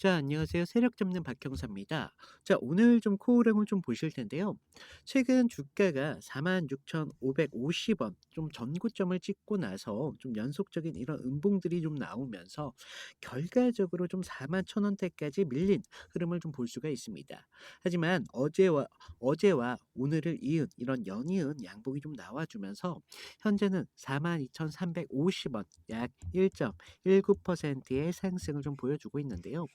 자, 안녕하세요. 세력 잡는 박형사입니다. 자, 오늘 좀 코어랑을 좀 보실 텐데요. 최근 주가가 46,550원 좀 전고점을 찍고 나서 좀 연속적인 이런 음봉들이 좀 나오면서 결과적으로 좀 41,000원대까지 밀린 흐름을 좀 볼 수가 있습니다. 하지만 어제와 오늘을 이은 이런 연이은 양봉이 좀 나와주면서 현재는 42,350원 약 1.19%의 상승을 좀 보여주고 있는데요.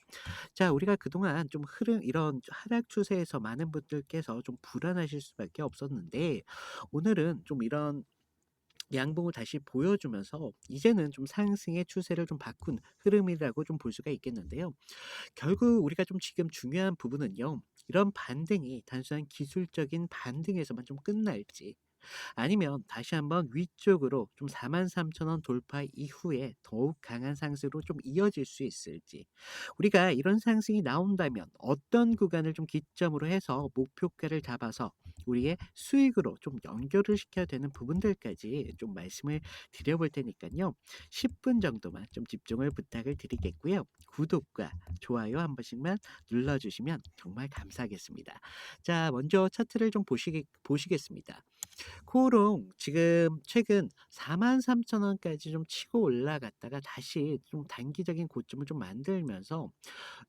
자, 우리가 그동안 좀 흐름 이런 하락 추세에서 많은 분들께서 좀 불안하실 수밖에 없었는데 오늘은 좀 이런 양봉을 다시 보여주면서 이제는 좀 상승의 추세를 좀 바꾼 흐름이라고 좀 볼 수가 있겠는데요. 결국 우리가 좀 지금 중요한 부분은요. 이런 반등이 단순한 기술적인 반등에서만 좀 끝날지 아니면 다시 한번 위쪽으로 좀 43,000원 돌파 이후에 더욱 강한 상승으로 좀 이어질 수 있을지. 우리가 이런 상승이 나온다면 어떤 구간을 좀 기점으로 해서 목표가를 잡아서 우리의 수익으로 좀 연결을 시켜야 되는 부분들까지 좀 말씀을 드려볼 테니까요. 10분 정도만 좀 집중을 부탁을 드리겠고요. 구독과 좋아요 한 번씩만 눌러주시면 정말 감사하겠습니다. 자, 먼저 차트를 좀 보시겠습니다. 코오롱 지금 최근 43,000원까지 좀 치고 올라갔다가 다시 좀 단기적인 고점을 좀 만들면서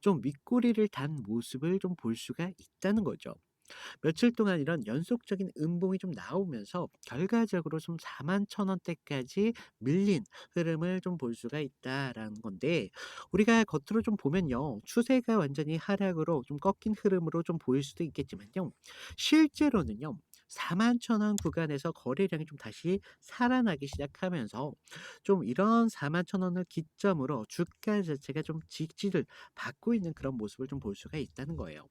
좀 윗꼬리를 단 모습을 좀 볼 수가 있다는 거죠. 며칠 동안 이런 연속적인 음봉이 좀 나오면서 결과적으로 좀 41,000원대까지 밀린 흐름을 좀 볼 수가 있다라는 건데 우리가 겉으로 좀 보면요. 추세가 완전히 하락으로 좀 꺾인 흐름으로 좀 보일 수도 있겠지만요. 실제로는요. 41,000원 구간에서 거래량이 좀 다시 살아나기 시작하면서 좀 이런 41,000원을 기점으로 주가 자체가 좀 지지를 받고 있는 그런 모습을 좀 볼 수가 있다는 거예요.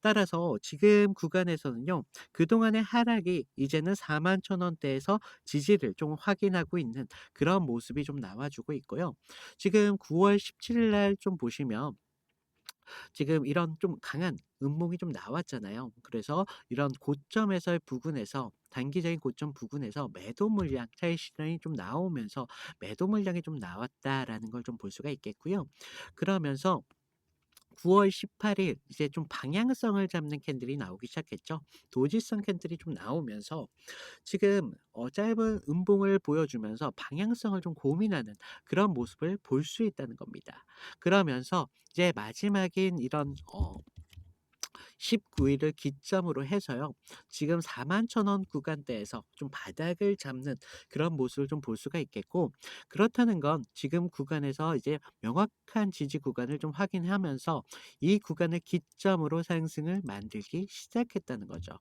따라서 지금 구간에서는요. 그동안의 하락이 이제는 41,000원대에서 지지를 좀 확인하고 있는 그런 모습이 좀 나와주고 있고요. 지금 9월 17일 날 좀 보시면 지금 이런 좀 강한 음목이 좀 나왔잖아요. 그래서 이런 고점에서의 부근에서 단기적인 고점 부근에서 매도 물량 차익 실현이 좀 나오면서 매도 물량이 좀 나왔다라는 걸 좀 볼 수가 있겠고요. 그러면서 9월 18일 이제 좀 방향성을 잡는 캔들이 나오기 시작했죠. 도지성 캔들이 좀 나오면서 지금 짧은 음봉을 보여주면서 방향성을 좀 고민하는 그런 모습을 볼 수 있다는 겁니다. 그러면서 이제 마지막인 이런 19일을 기점으로 해서요. 지금 41,000원 구간대에서 좀 바닥을 잡는 그런 모습을 좀 볼 수가 있겠고 그렇다는 건 지금 구간에서 이제 명확한 지지 구간을 좀 확인하면서 이 구간을 기점으로 상승을 만들기 시작했다는 거죠.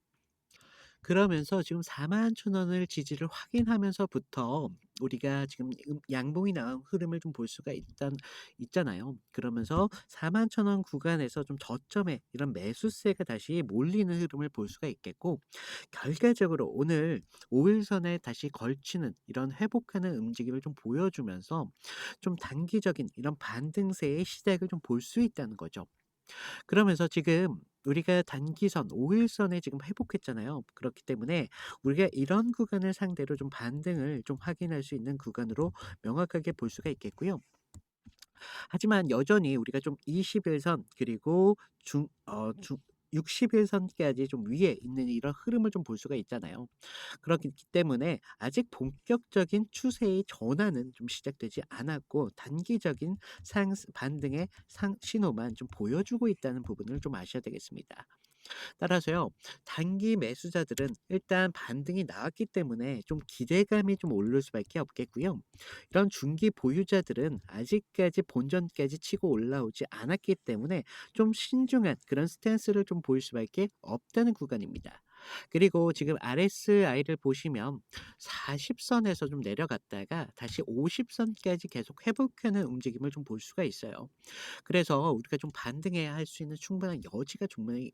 그러면서 지금 41,000원을 지지를 확인하면서부터 우리가 지금 양봉이 나온 흐름을 좀 볼 수가 있잖아요. 그러면서 41,000원 구간에서 좀 저점에 이런 매수세가 다시 몰리는 흐름을 볼 수가 있겠고 결과적으로 오늘 5일선에 다시 걸치는 이런 회복하는 움직임을 좀 보여주면서 좀 단기적인 이런 반등세의 시작을 좀 볼 수 있다는 거죠. 그러면서 지금 우리가 단기선 5일선에 지금 회복했잖아요. 그렇기 때문에 우리가 이런 구간을 상대로 좀 반등을 좀 확인할 수 있는 구간으로 명확하게 볼 수가 있겠고요. 하지만 여전히 우리가 좀 21선 그리고 중 어 중 60일선까지 좀 위에 있는 이런 흐름을 좀 볼 수가 있잖아요. 그렇기 때문에 아직 본격적인 추세의 전환은 좀 시작되지 않았고 단기적인 상 반등의 신호만 좀 보여주고 있다는 부분을 좀 아셔야 되겠습니다. 따라서요, 단기 매수자들은 일단 반등이 나왔기 때문에 좀 기대감이 좀 오를 수밖에 없겠고요. 이런 중기 보유자들은 아직까지 본전까지 치고 올라오지 않았기 때문에 좀 신중한 그런 스탠스를 좀 보일 수밖에 없다는 구간입니다. 그리고 지금 RSI를 보시면 40선에서 좀 내려갔다가 다시 50선까지 계속 회복하는 움직임을 좀 볼 수가 있어요. 그래서 우리가 좀 반등해야 할 수 있는 충분한 여지가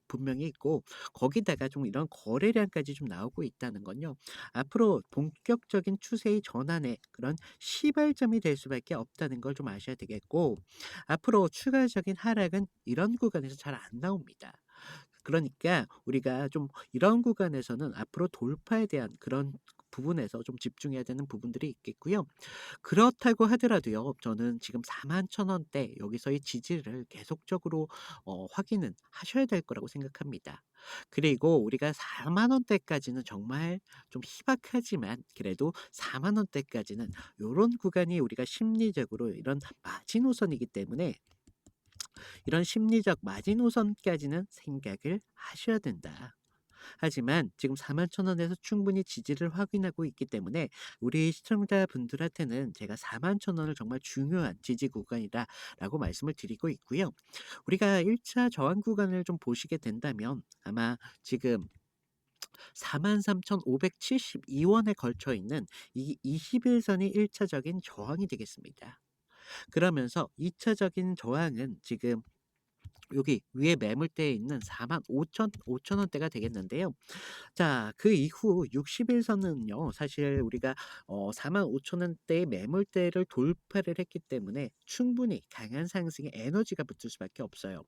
분명히 있고 거기다가 좀 이런 거래량까지 좀 나오고 있다는 건요. 앞으로 본격적인 추세의 전환에 그런 시발점이 될 수밖에 없다는 걸 좀 아셔야 되겠고 앞으로 추가적인 하락은 이런 구간에서 잘 안 나옵니다. 그러니까 우리가 좀 이런 구간에서는 앞으로 돌파에 대한 그런 부분에서 좀 집중해야 되는 부분들이 있겠고요. 그렇다고 하더라도요. 저는 지금 41,000원대 여기서의 지지를 계속적으로 확인은 하셔야 될 거라고 생각합니다. 그리고 우리가 40,000원대까지는 정말 좀 희박하지만 그래도 40,000원대까지는 요런 구간이 우리가 심리적으로 이런 마지노선이기 때문에 이런 심리적 마지노선까지는 생각을 하셔야 된다. 하지만 지금 41,000원에서 충분히 지지를 확인하고 있기 때문에 우리 시청자분들한테는 제가 41,000원을 정말 중요한 지지 구간이다라고 말씀을 드리고 있고요. 우리가 1차 저항 구간을 좀 보시게 된다면 아마 지금 43,572원에 걸쳐 있는 이 21선이 1 차적인 저항이 되겠습니다. 그러면서 2 차적인 저항은 지금 여기 위에 매물대에 있는 45,000 원대가 되겠는데요. 자, 그 이후 60일 선은요. 사실 우리가 45,000 원대의 매물대를 돌파를 했기 때문에 충분히 강한 상승의 에너지가 붙을 수밖에 없어요.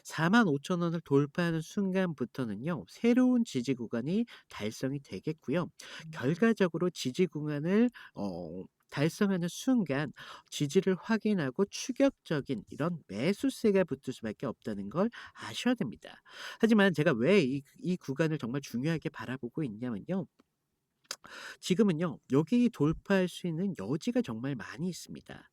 45,000 원을 돌파하는 순간부터는요. 새로운 지지 구간이 달성이 되겠고요. 결과적으로 지지 구간을 달성하는 순간 지지를 확인하고 추격적인 이런 매수세가 붙을 수밖에 없다는 걸 아셔야 됩니다. 하지만 제가 왜 이 구간을 정말 중요하게 바라보고 있냐면요. 지금은요. 여기 돌파할 수 있는 여지가 정말 많이 있습니다.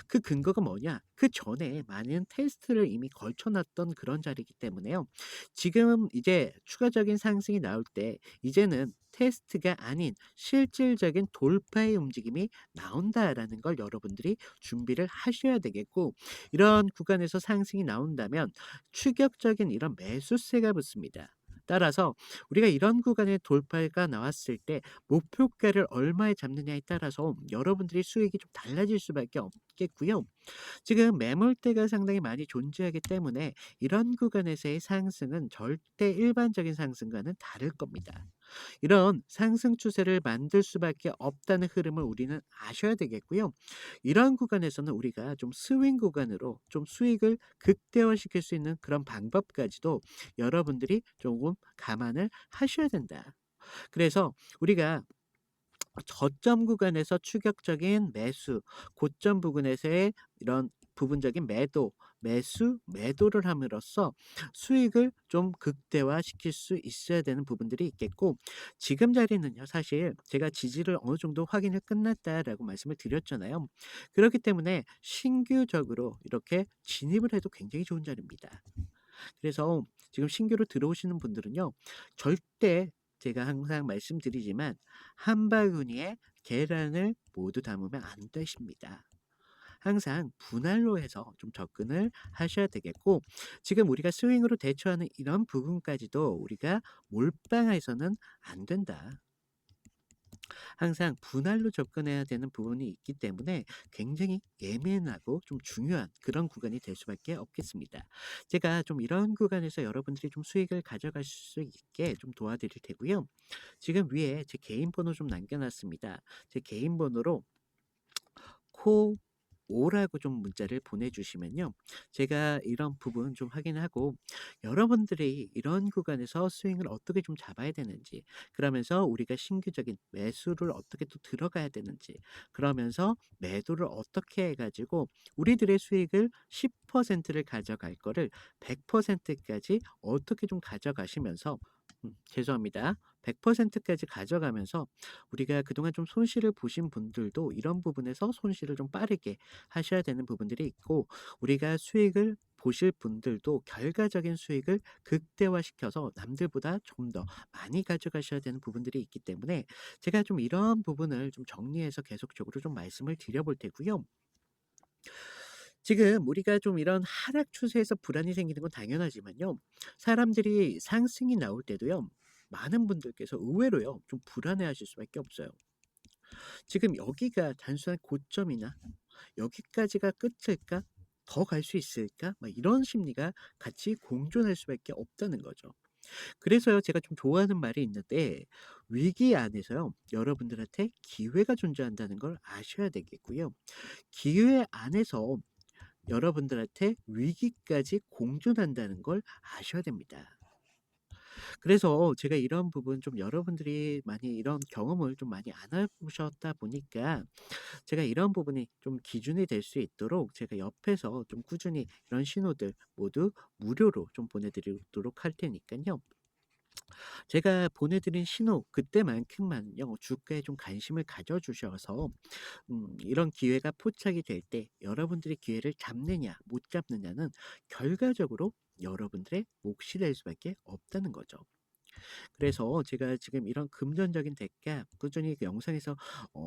그 근거가 뭐냐? 그전에 많은 테스트를 이미 걸쳐 놨던 그런 자리이기 때문에요. 지금 이제 추가적인 상승이 나올 때 이제는 테스트가 아닌 실질적인 돌파의 움직임이 나온다라는 걸 여러분들이 준비를 하셔야 되겠고 이런 구간에서 상승이 나온다면 추격적인 이런 매수세가 붙습니다. 따라서 우리가 이런 구간에 돌파가 나왔을 때 목표가를 얼마에 잡느냐에 따라서 여러분들의 수익이 좀 달라질 수밖에 없겠고요. 지금 매물대가 상당히 많이 존재하기 때문에 이런 구간에서의 상승은 절대 일반적인 상승과는 다를 겁니다. 이런 상승 추세를 만들 수밖에 없다는 흐름을 우리는 아셔야 되겠고요. 이런 구간에서는 우리가 좀 스윙 구간으로 좀 수익을 극대화시킬 수 있는 그런 방법까지도 여러분들이 조금 감안을 하셔야 된다. 그래서 우리가 저점 구간에서 추격적인 매수, 고점 부근에서의 이런 부분적인 매도를 함으로써 수익을 좀 극대화시킬 수 있어야 되는 부분들이 있겠고, 지금 자리는요, 사실 제가 지지를 어느 정도 확인을 끝났다라고 말씀을 드렸잖아요. 그렇기 때문에 신규적으로 이렇게 진입을 해도 굉장히 좋은 자리입니다. 그래서 지금 신규로 들어오시는 분들은요. 절대 제가 항상 말씀드리지만 한 바구니에 계란을 모두 담으면 안 되십니다. 항상 분할로 해서 좀 접근을 하셔야 되겠고 지금 우리가 스윙으로 대처하는 이런 부분까지도 우리가 몰빵해서는 안 된다. 항상 분할로 접근해야 되는 부분이 있기 때문에 굉장히 예민하고 좀 중요한 그런 구간이 될 수밖에 없겠습니다. 제가 좀 이런 구간에서 여러분들이 좀 수익을 가져갈 수 있게 좀 도와드릴 테고요. 지금 위에 제 개인 번호 좀 남겨놨습니다. 제 개인 번호로 코 오라고 좀 문자를 보내주시면요. 제가 이런 부분 좀 확인하고 여러분들이 이런 구간에서 스윙을 어떻게 좀 잡아야 되는지 그러면서 우리가 신규적인 매수를 어떻게 또 들어가야 되는지 그러면서 매도를 어떻게 해가지고 우리들의 수익을 10%를 가져갈 거를 100%까지 어떻게 좀 가져가시면서 죄송합니다. 100%까지 가져가면서 우리가 그동안 좀 손실을 보신 분들도 이런 부분에서 손실을 좀 빠르게 하셔야 되는 부분들이 있고 우리가 수익을 보실 분들도 결과적인 수익을 극대화시켜서 남들보다 좀 더 많이 가져가셔야 되는 부분들이 있기 때문에 제가 좀 이런 부분을 좀 정리해서 계속적으로 좀 말씀을 드려볼 테고요. 지금 우리가 좀 이런 하락 추세에서 불안이 생기는 건 당연하지만요. 사람들이 상승이 나올 때도요. 많은 분들께서 의외로요. 좀 불안해하실 수밖에 없어요. 지금 여기가 단순한 고점이나 여기까지가 끝일까? 더 갈 수 있을까? 막 이런 심리가 같이 공존할 수밖에 없다는 거죠. 그래서요, 제가 좀 좋아하는 말이 있는데, 위기 안에서요, 여러분들한테 기회가 존재한다는 걸 아셔야 되겠고요. 기회 안에서 여러분들한테 위기까지 공존한다는 걸 아셔야 됩니다. 그래서 제가 이런 부분 좀 여러분들이 많이 이런 경험을 좀 많이 안 해 보셨다 보니까 제가 이런 부분이 좀 기준이 될 수 있도록 제가 옆에서 좀 꾸준히 이런 신호들 모두 무료로 좀 보내 드리도록 할 테니깐요. 제가 보내 드린 신호 그때만큼만요 주가에 좀 관심을 가져 주셔서 이런 기회가 포착이 될 때 여러분들이 기회를 잡느냐 못 잡느냐는 결과적으로 여러분들의 몫이 될 수밖에 없다는 거죠. 그래서 제가 지금 이런 금전적인 대가 꾸준히 그 영상에서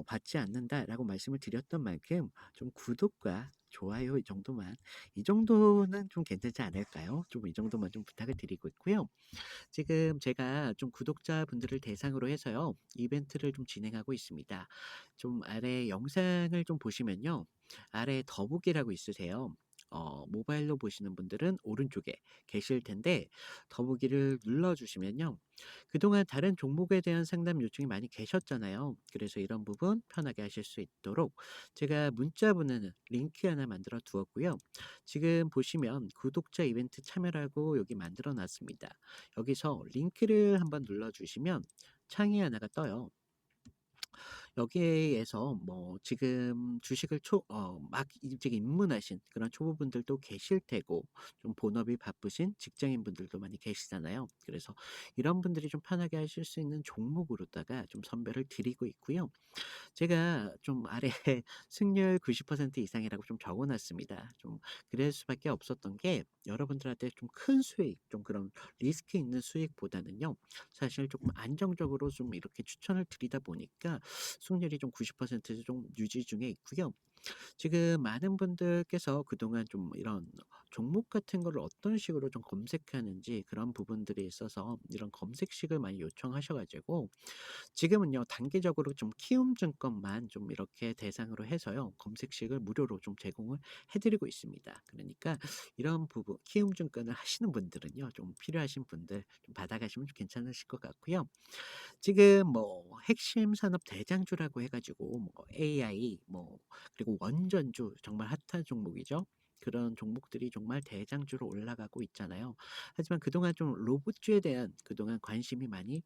받지 않는다라고 말씀을 드렸던 만큼 좀 구독과 좋아요 이 정도는 좀 괜찮지 않을까요? 좀 이 정도만 좀 부탁을 드리고 있고요. 지금 제가 좀 구독자분들을 대상으로 해서요. 이벤트를 좀 진행하고 있습니다. 좀 아래 영상을 좀 보시면요. 아래 더보기라고 있으세요. 모바일로 보시는 분들은 오른쪽에 계실 텐데 더보기를 눌러주시면요. 그동안 다른 종목에 대한 상담 요청이 많이 계셨잖아요. 그래서 이런 부분 편하게 하실 수 있도록 제가 문자 보내는 링크 하나 만들어 두었고요. 지금 보시면 구독자 이벤트 참여라고 여기 만들어 놨습니다. 여기서 링크를 한번 눌러주시면 창이 하나가 떠요. 여기에서 뭐 지금 주식을 막 일찍 입문하신 그런 초보분들도 계실 테고 좀 본업이 바쁘신 직장인분들도 많이 계시잖아요. 그래서 이런 분들이 좀 편하게 하실 수 있는 종목으로다가 좀 선별을 드리고 있고요. 제가 좀 아래에 승률 90% 이상이라고 좀 적어 놨습니다. 좀 그럴 수밖에 없었던 게 여러분들한테 좀 큰 수익, 좀 그런 리스크 있는 수익보다는요. 사실 조금 안정적으로 좀 이렇게 추천을 드리다 보니까 승률이 좀 90%좀 유지 중에 있고요. 지금 많은 분들께서 그동안 좀 이런 종목 같은 거를 어떤 식으로 좀 검색하는지 그런 부분들이 있어서 이런 검색식을 많이 요청하셔 가지고 지금은요 단기적으로 좀 키움증권만 좀 이렇게 대상으로 해서요 검색식을 무료로 좀 제공을 해드리고 있습니다. 그러니까 이런 부분 키움증권을 하시는 분들은요 좀 필요하신 분들 좀 받아가시면 좀 괜찮으실 것 같고요. 지금 뭐 핵심 산업 대장주라고 해가지고 뭐 AI 뭐 그리고 원전주 정말 핫한 종목이죠. 그런 종목들이 정말 대장주로 올라가고 있잖아요. 하지만 그동안 좀 로봇주에 대한 그동안 관심이 많이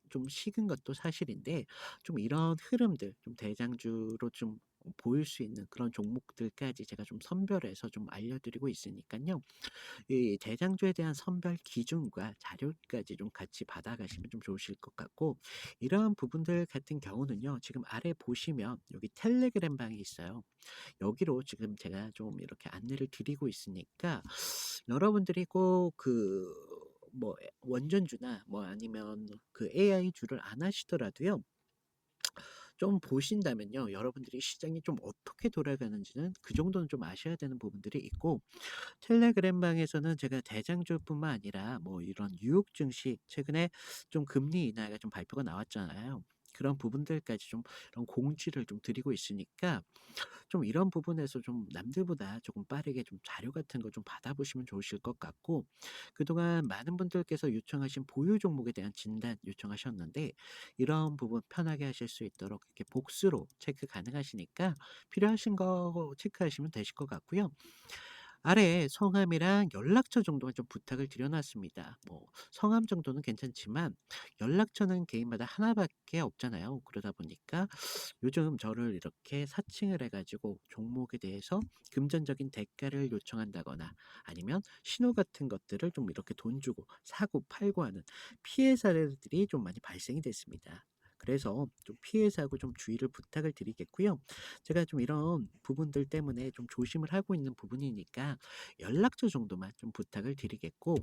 좀 식은 것도 사실인데 좀 이런 흐름들 좀 대장주로 좀 보일 수 있는 그런 종목들까지 제가 좀 선별해서 좀 알려드리고 있으니까요. 이 대장주에 대한 선별 기준과 자료까지 좀 같이 받아가시면 좀 좋으실 것 같고 이러한 부분들 같은 경우는요. 지금 아래 보시면 여기 텔레그램 방이 있어요. 여기로 지금 제가 좀 이렇게 안내를 드리고 있으니까 여러분들이 꼭 뭐 원전주나 뭐 아니면 그 AI 주를 안 하시더라도요. 좀 보신다면요. 여러분들이 시장이 좀 어떻게 돌아가는지는 그 정도는 좀 아셔야 되는 부분들이 있고 텔레그램방에서는 제가 대장주뿐만 아니라 뭐 이런 뉴욕 증시 최근에 좀 금리 인하가 좀 발표가 나왔잖아요. 그런 부분들까지 좀 이런 공지를 좀 드리고 있으니까 좀 이런 부분에서 좀 남들보다 조금 빠르게 좀 자료 같은 거 좀 받아보시면 좋으실 것 같고 그동안 많은 분들께서 요청하신 보유 종목에 대한 진단 요청하셨는데 이런 부분 편하게 하실 수 있도록 이렇게 복수로 체크 가능하시니까 필요하신 거 체크하시면 되실 것 같고요. 아래에 성함이랑 연락처 정도만 좀 부탁을 드려 놨습니다. 뭐 성함 정도는 괜찮지만 연락처는 개인마다 하나밖에 없잖아요. 그러다 보니까 요즘 저를 이렇게 사칭을 해 가지고 종목에 대해서 금전적인 대가를 요청한다거나 아니면 신호 같은 것들을 좀 이렇게 돈 주고 사고 팔고 하는 피해 사례들이 좀 많이 발생이 됐습니다. 그래서 좀 피해 사고 좀 주의를 부탁을 드리겠고요. 제가 좀 이런 부분들 때문에 좀 조심을 하고 있는 부분이니까 연락처 정도만 좀 부탁을 드리겠고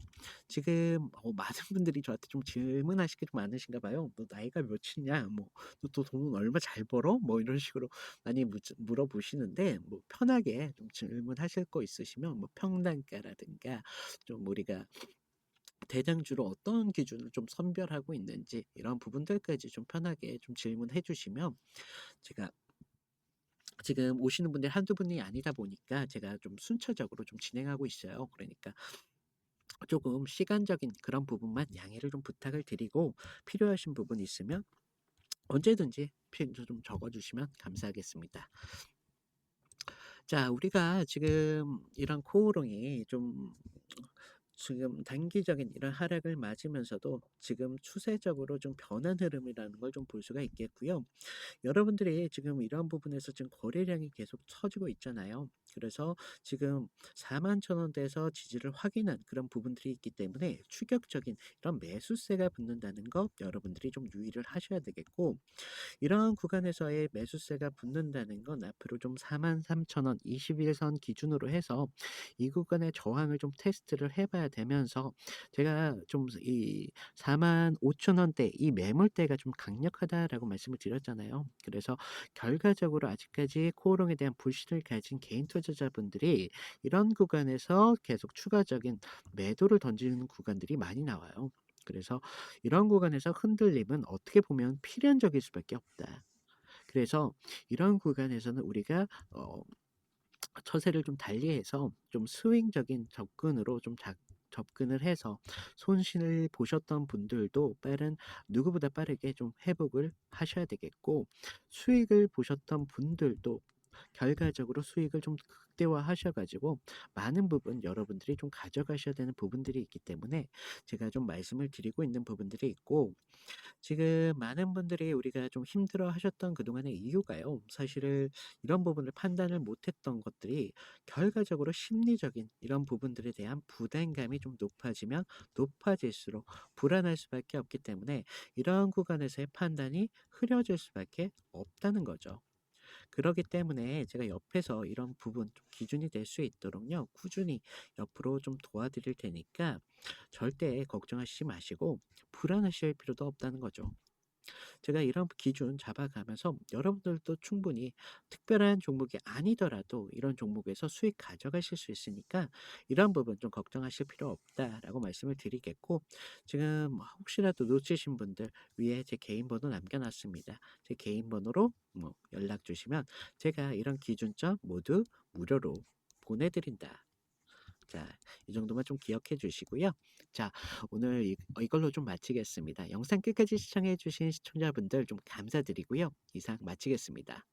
지금 많은 분들이 저한테 좀 질문하실 게 좀 많으신가 봐요. "너 나이가 몇이냐?" 뭐 "너 또 돈 얼마 잘 벌어?" 뭐 이런 식으로 많이 물어보시는데 뭐 편하게 좀 질문하실 거 있으시면 뭐 평단가라든가 좀 우리가 대장주로 어떤 기준을 좀 선별하고 있는지 이런 부분들까지 좀 편하게 좀 질문해 주시면 제가 지금 오시는 분들이 한두 분이 아니다 보니까 제가 좀 순차적으로 좀 진행하고 있어요. 그러니까 조금 시간적인 그런 부분만 양해를 좀 부탁을 드리고 필요하신 부분이 있으면 언제든지 좀 적어 주시면 감사하겠습니다. 자, 우리가 지금 이런 코오롱이 좀 지금 단기적인 이런 하락을 맞으면서도 지금 추세적으로 좀 변한 흐름이라는 걸 좀 볼 수가 있겠고요. 여러분들이 지금 이런 부분에서 지금 거래량이 계속 처지고 있잖아요. 그래서 지금 41,000원대에서 지지를 확인한 그런 부분들이 있기 때문에 추격적인 이런 매수세가 붙는다는 거 여러분들이 좀 유의를 하셔야 되겠고, 이러한 구간에서의 매수세가 붙는다는 건 앞으로 좀 43,000원 21선 기준으로 해서 이 구간의 저항을 좀 테스트를 해 봐야 되면서, 제가 좀 이 45,000원대 이 매물대가 좀 강력하다라고 말씀을 드렸잖아요. 그래서 결과적으로 아직까지 코오롱에 대한 불신을 가진 개인 투자자분들이 이런 구간에서 계속 추가적인 매도를 던지는 구간들이 많이 나와요. 그래서 이런 구간에서 흔들림은 어떻게 보면 필연적일 수밖에 없다. 그래서 이런 구간에서는 우리가 처세를 좀 달리해서 좀 스윙적인 접근으로 좀 접근을 해서 손실을 보셨던 분들도 누구보다 빠르게 좀 회복을 하셔야 되겠고, 수익을 보셨던 분들도 결과적으로 수익을 좀 극대화하셔 가지고 많은 부분 여러분들이 좀 가져가셔야 되는 부분들이 있기 때문에 제가 좀 말씀을 드리고 있는 부분들이 있고, 지금 많은 분들이 우리가 좀 힘들어 하셨던 그동안의 이유가요, 사실은 이런 부분을 판단을 못했던 것들이 결과적으로 심리적인 이런 부분들에 대한 부담감이 좀 높아지면 높아질수록 불안할 수밖에 없기 때문에 이러한 구간에서의 판단이 흐려질 수밖에 없다는 거죠. 그러기 때문에 제가 옆에서 이런 부분 좀 기준이 될 수 있도록요, 꾸준히 옆으로 좀 도와드릴 테니까 절대 걱정하시지 마시고 불안하실 필요도 없다는 거죠. 제가 이런 기준 잡아가면서 여러분들도 충분히 특별한 종목이 아니더라도 이런 종목에서 수익 가져가실 수 있으니까 이런 부분 좀 걱정하실 필요 없다라고 말씀을 드리겠고, 지금 혹시라도 놓치신 분들 위에 제 개인 번호 남겨놨습니다. 제 개인 번호로 뭐 연락 주시면 제가 이런 기준점 모두 무료로 보내드린다. 자, 이 정도만 좀 기억해 주시고요. 자, 오늘 이걸로 좀 마치겠습니다. 영상 끝까지 시청해 주신 시청자분들 좀 감사드리고요. 이상 마치겠습니다.